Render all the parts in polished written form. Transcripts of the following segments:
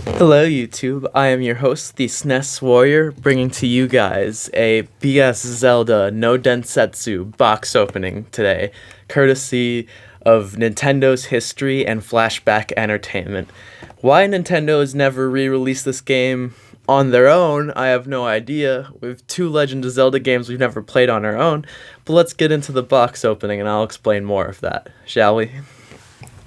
Hello, YouTube. I am your host, the SNES Warrior, bringing to you guys a BS Zelda No Densetsu box opening today, courtesy of Nintendo's History and Flashback Entertainment. Why Nintendo has never re-released this game on their own, I have no idea. We have two Legend of Zelda games we've never played on our own, but let's get into the box opening and I'll explain more of that, shall we?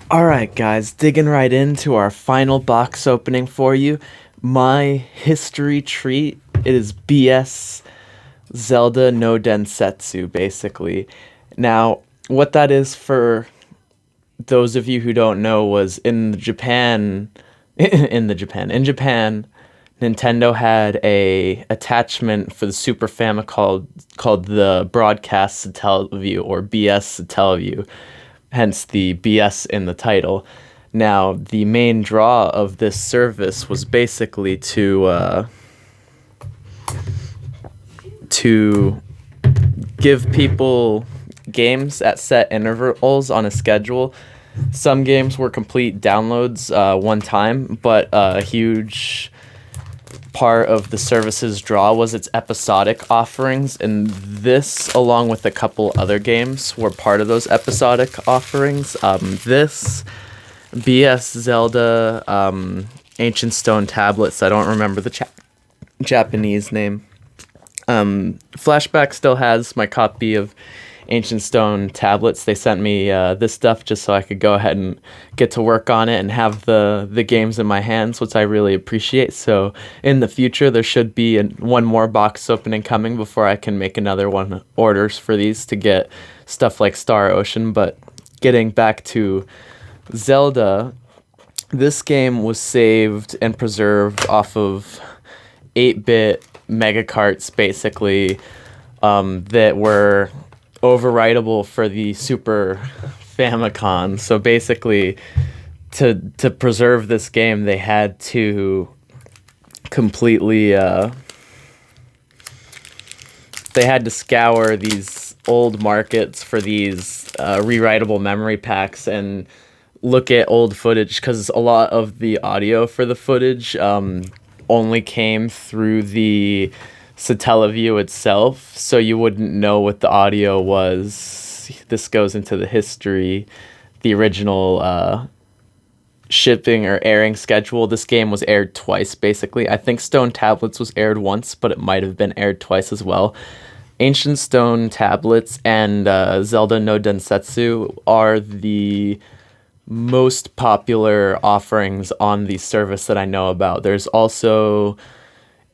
Alright guys, digging right into our final box opening for you. My history treat, it is BS Zelda No Densetsu, basically. Now, what that is for those of you who don't know was in Japan, Nintendo had a attachment for the Super Famicom called the Broadcast Satellaview, or BS Satellaview. Hence the BS in the title. Now, the main draw of this service was basically to give people games at set intervals on a schedule. Some games were complete downloads one time, but a huge part of the service's draw was its episodic offerings, and this, along with a couple other games, were part of those episodic offerings. This BS Zelda Ancient Stone Tablets, I don't remember the Japanese name. Flashback still has my copy of Ancient Stone Tablets. They sent me this stuff just so I could go ahead and get to work on it and have the games in my hands, which I really appreciate. So in the future, there should be one more box opening coming before I can make another one orders for these to get stuff like Star Ocean. But getting back to Zelda, this game was saved and preserved off of 8-bit megacarts, basically, that were overwritable for the Super Famicom. So basically, to preserve this game, they had to completely they had to scour these old markets for these rewritable memory packs and look at old footage, because a lot of the audio for the footage only came through the Satellaview itself, so you wouldn't know what the audio was. This goes into the history. The original shipping or airing schedule, this game was aired twice, basically. I think Stone Tablets was aired once, but it might have been aired twice as well. Ancient Stone Tablets and Zelda No Densetsu are the most popular offerings on the service that I know about. There's also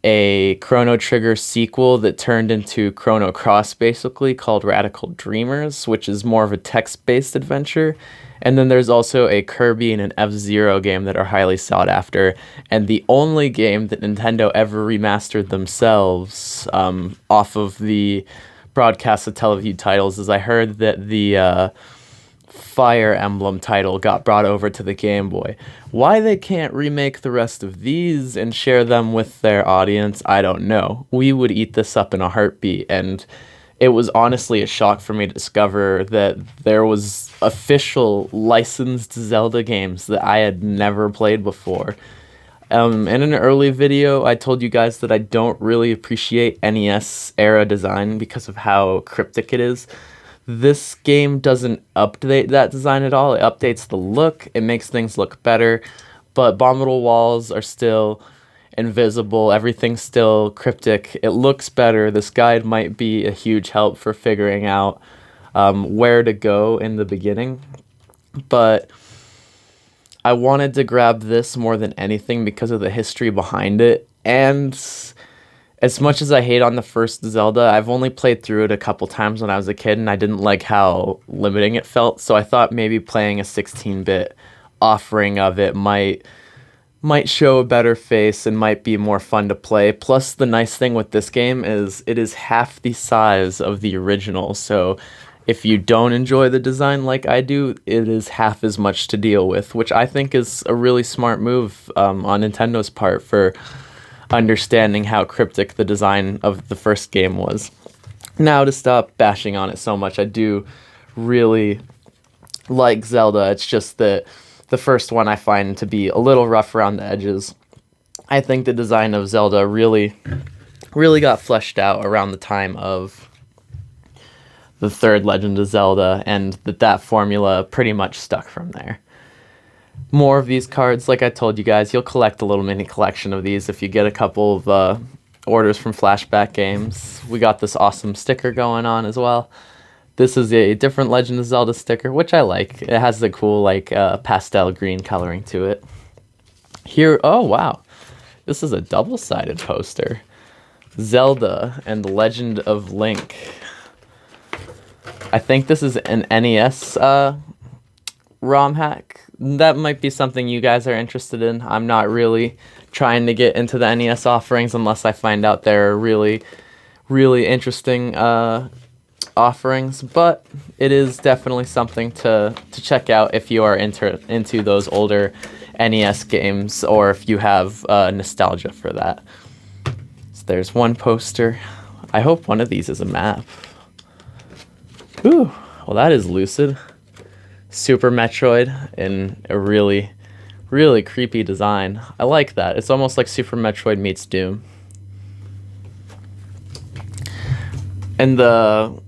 a Chrono Trigger sequel that turned into Chrono Cross, basically, called Radical Dreamers, which is more of a text-based adventure. And then there's also a Kirby and an F-Zero game that are highly sought after. And the only game that Nintendo ever remastered themselves off of the Broadcast Satellaview titles is I heard that the Fire Emblem title got brought over to the Game Boy. Why they can't remake the rest of these and share them with their audience, I don't know. We would eat this up in a heartbeat, and it was honestly a shock for me to discover that there was official licensed Zelda games that I had never played before. In an early video, I told you guys that I don't really appreciate NES era design because of how cryptic it is. This game doesn't update that design at all. It updates the look, it makes things look better, but Abominable Walls are still invisible, everything's still cryptic. It looks better. This guide might be a huge help for figuring out where to go in the beginning, but I wanted to grab this more than anything because of the history behind it. And as much as I hate on the first Zelda, I've only played through it a couple times when I was a kid, and I didn't like how limiting it felt, so I thought maybe playing a 16-bit offering of it might show a better face and might be more fun to play. Plus, the nice thing with this game is it is half the size of the original, so if you don't enjoy the design like I do, it is half as much to deal with, which I think is a really smart move on Nintendo's part for understanding how cryptic the design of the first game was. Now, to stop bashing on it so much, I do really like Zelda. It's just that the first one I find to be a little rough around the edges. I think the design of Zelda really got fleshed out around the time of the third Legend of Zelda, and that formula pretty much stuck from there. More of these cards, like I told you guys, you'll collect a little mini collection of these if you get a couple of orders from Flashback games. We got this awesome sticker going on as well. This is a different Legend of Zelda sticker, which I like. It has the cool pastel green coloring to it. Here, oh wow, this is a double-sided poster. Zelda and the Legend of Link. I think this is an NES ROM hack. That might be something you guys are interested in. I'm not really trying to get into the NES offerings unless I find out they're really interesting offerings, but it is definitely something to check out if you are into those older NES games, or if you have nostalgia for that. So there's one poster. I hope one of these is a map. Ooh, well that is lucid. Super Metroid in a really creepy design. I like that. It's almost like Super Metroid meets Doom. And the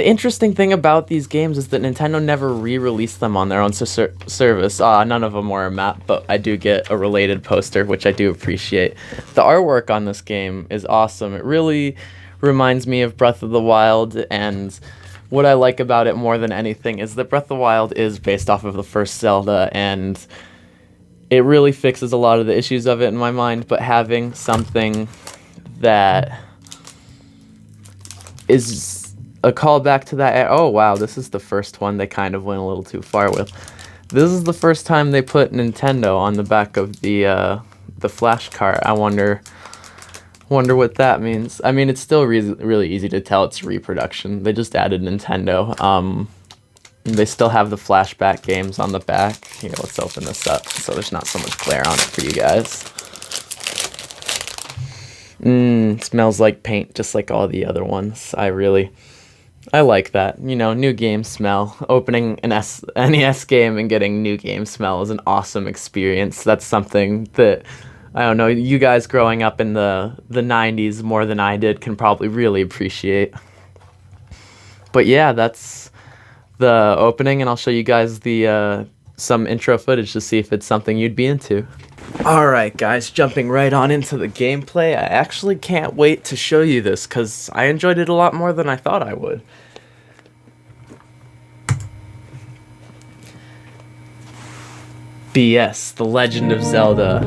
interesting thing about these games is that Nintendo never re-released them on their own service. None of them were a map, but I do get a related poster, which I do appreciate. The artwork on this game is awesome. It really reminds me of Breath of the Wild, and what I like about it more than anything is that Breath of the Wild is based off of the first Zelda, and it really fixes a lot of the issues of it in my mind, but having something that is a callback to that. Oh wow, this is the first one they kind of went a little too far with. This is the first time they put Nintendo on the back of the flash cart. I wonder what that means. I mean, it's still really easy to tell it's reproduction. They just added Nintendo. They still have the Flashback games on the back. Here, let's open this up so there's not so much glare on it for you guys. Smells like paint, just like all the other ones. I like that. You know, new game smell. Opening an NES game and getting new game smell is an awesome experience. That's something that, I don't know, you guys growing up in the 90s more than I did can probably really appreciate. But yeah, that's the opening, and I'll show you guys the some intro footage to see if it's something you'd be into. Alright guys, jumping right on into the gameplay. I actually can't wait to show you this because I enjoyed it a lot more than I thought I would. BS, The Legend of Zelda.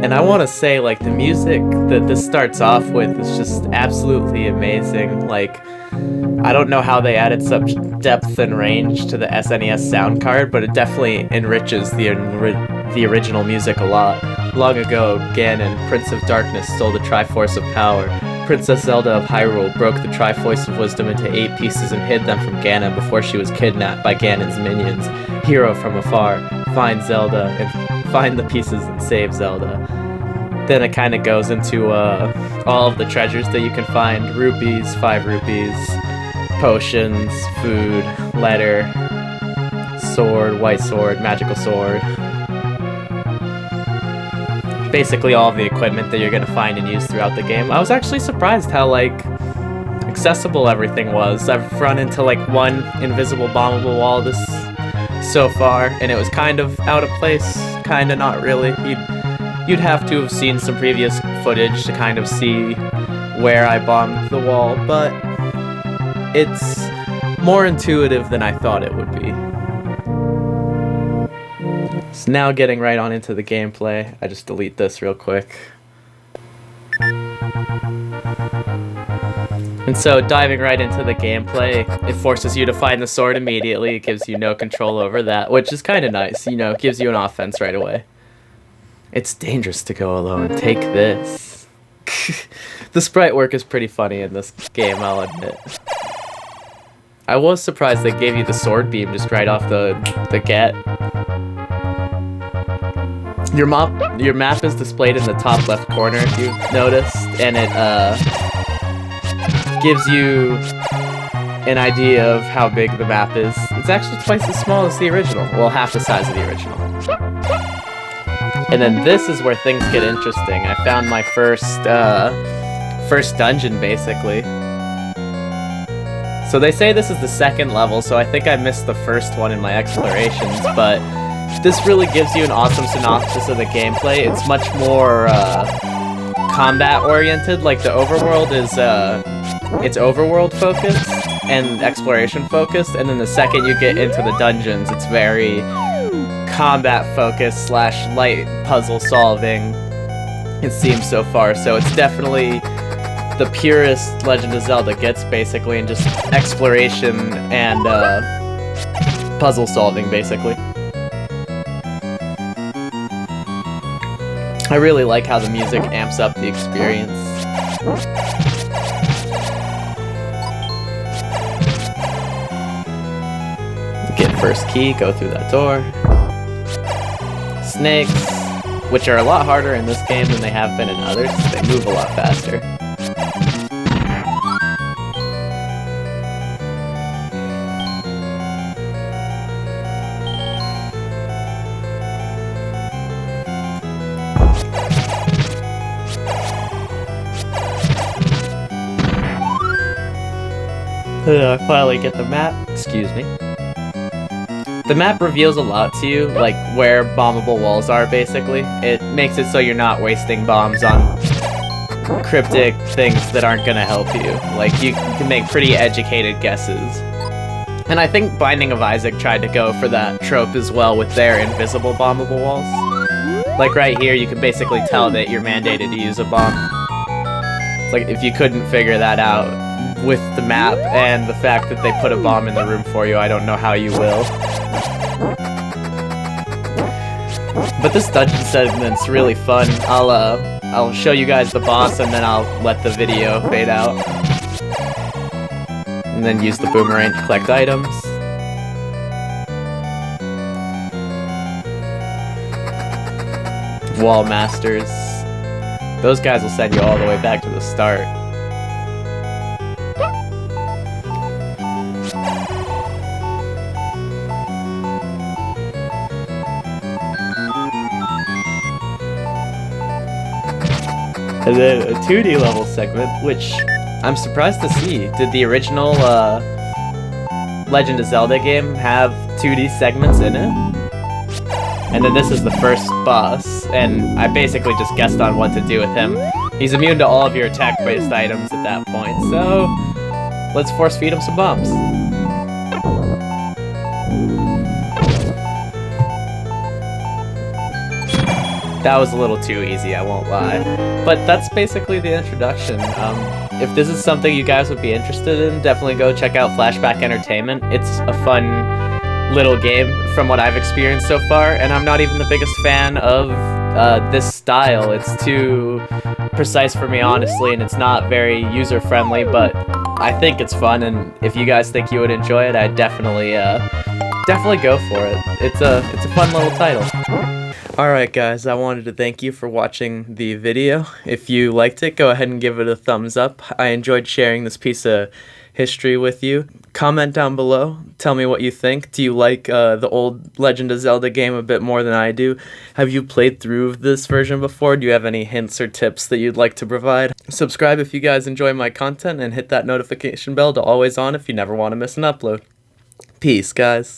And I want to say, like, the music that this starts off with is just absolutely amazing. Like, I don't know how they added such depth and range to the SNES sound card, but it definitely enriches the original music a lot. Long ago, Ganon, Prince of Darkness, stole the Triforce of Power. Princess Zelda of Hyrule broke the Triforce of Wisdom into 8 pieces and hid them from Ganon before she was kidnapped by Ganon's minions. Hero from afar, find Zelda, and find the pieces and save Zelda. Then it kind of goes into all of the treasures that you can find. Rupees, 5 rupees, potions, food, letter, sword, white sword, magical sword. Basically all of the equipment that you're going to find and use throughout the game. I was actually surprised how, like, accessible everything was. I've run into, like, one invisible bombable wall this so far, and it was kind of out of place, kind of not really. You'd have to have seen some previous footage to kind of see where I bombed the wall, but it's more intuitive than I thought it would be. So now getting right on into the gameplay. I just delete this real quick. And so diving right into the gameplay, it forces you to find the sword immediately. It gives you no control over that, which is kind of nice. You know, it gives you an offense right away. It's dangerous to go alone. Take this. The sprite work is pretty funny in this game, I'll admit. I was surprised they gave you the sword beam just right off the get. Your map is displayed in the top left corner, if you've noticed, and it gives you an idea of how big the map is. It's actually twice as small as the original. Well, half the size of the original. And then this is where things get interesting. I found my first dungeon, basically. So they say this is the second level, so I think I missed the first one in my explorations, but this really gives you an awesome synopsis of the gameplay. It's much more combat-oriented, like the overworld is, it's overworld-focused and exploration-focused, and then the second you get into the dungeons, it's very combat-focused / light puzzle-solving, it seems so far, so it's definitely the purest Legend of Zelda gets, basically, and just exploration and puzzle solving, basically. I really like how the music amps up the experience. Get first key, go through that door. Snakes, which are a lot harder in this game than they have been in others. They move a lot faster. I finally get the map. Excuse me. The map reveals a lot to you, like where bombable walls are, basically. It makes it so you're not wasting bombs on cryptic things that aren't gonna help you. Like, you can make pretty educated guesses. And I think Binding of Isaac tried to go for that trope as well with their invisible bombable walls. Like right here, you can basically tell that you're mandated to use a bomb. It's like, if you couldn't figure that out with the map and the fact that they put a bomb in the room for you, I don't know how you will. But this dungeon segment's really fun. I'll show you guys the boss and then I'll let the video fade out. And then use the boomerang to collect items. Wall Masters. Those guys will send you all the way back to the start. And then a 2D level segment, which I'm surprised to see. Did the original Legend of Zelda game have 2D segments in it? And then this is the first boss, and I basically just guessed on what to do with him. He's immune to all of your attack-based items at that point, so let's force feed him some bombs. That was a little too easy, I won't lie. But that's basically the introduction. If this is something you guys would be interested in, definitely go check out Flashback Entertainment. It's a fun little game from what I've experienced so far, and I'm not even the biggest fan of this style. It's too precise for me, honestly, and it's not very user-friendly, but I think it's fun, and if you guys think you would enjoy it, I'd definitely go for it. It's a fun little title. Alright guys, I wanted to thank you for watching the video. If you liked it, go ahead and give it a thumbs up. I enjoyed sharing this piece of history with you. Comment down below. Tell me what you think. Do you like the old Legend of Zelda game a bit more than I do? Have you played through this version before? Do you have any hints or tips that you'd like to provide? Subscribe if you guys enjoy my content, and hit that notification bell to always on if you never want to miss an upload. Peace, guys.